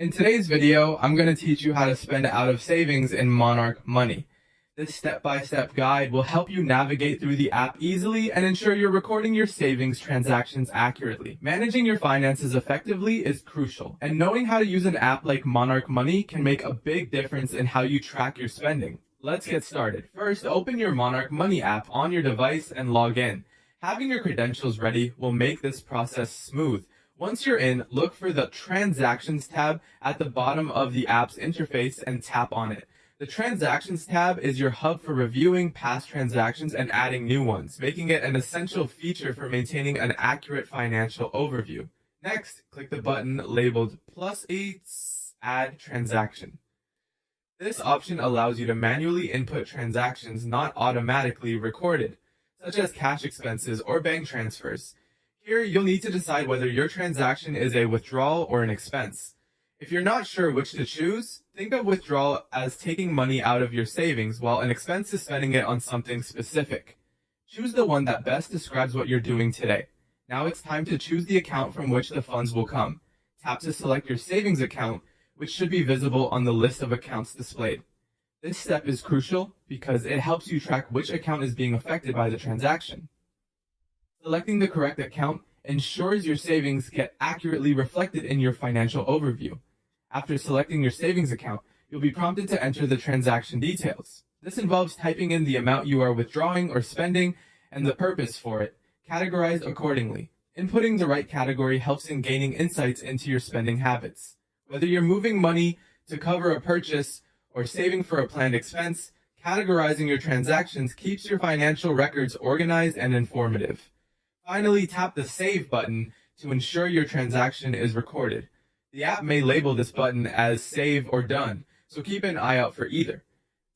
In today's video, I'm going to teach you how to spend out of savings in Monarch Money. This step-by-step guide will help you navigate through the app easily and ensure you're recording your savings transactions accurately. Managing your finances effectively is crucial, and knowing how to use an app like Monarch Money can make a big difference in how you track your spending. Let's get started. First, open your Monarch Money app on your device and log in. Having your credentials ready will make this process smooth. Once you're in, look for the Transactions tab at the bottom of the app's interface and tap on it. The Transactions tab is your hub for reviewing past transactions and adding new ones, making it an essential feature for maintaining an accurate financial overview. Next, click the button labeled +8 Add Transaction. This option allows you to manually input transactions not automatically recorded, such as cash expenses or bank transfers. Here, you'll need to decide whether your transaction is a withdrawal or an expense. If you're not sure which to choose, think of withdrawal as taking money out of your savings, while an expense is spending it on something specific. Choose the one that best describes what you're doing today. Now it's time to choose the account from which the funds will come. Tap to select your savings account, which should be visible on the list of accounts displayed. This step is crucial because it helps you track which account is being affected by the transaction. Selecting the correct account ensures your savings get accurately reflected in your financial overview. After selecting your savings account, you'll be prompted to enter the transaction details. This involves typing in the amount you are withdrawing or spending and the purpose for it, categorized accordingly. Inputting the right category helps in gaining insights into your spending habits. Whether you're moving money to cover a purchase or saving for a planned expense, categorizing your transactions keeps your financial records organized and informative. Finally, tap the Save button to ensure your transaction is recorded. The app may label this button as Save or Done, so keep an eye out for either.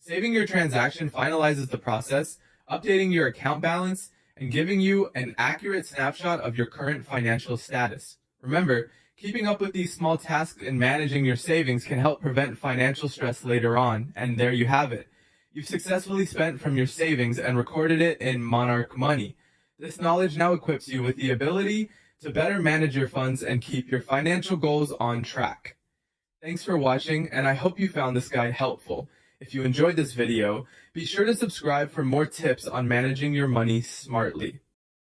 Saving your transaction finalizes the process, updating your account balance, and giving you an accurate snapshot of your current financial status. Remember, keeping up with these small tasks and managing your savings can help prevent financial stress later on, and there you have it. You've successfully spent from your savings and recorded it in Monarch Money. This knowledge now equips you with the ability to better manage your funds and keep your financial goals on track. Thanks for watching, and I hope you found this guide helpful. If you enjoyed this video, be sure to subscribe for more tips on managing your money smartly.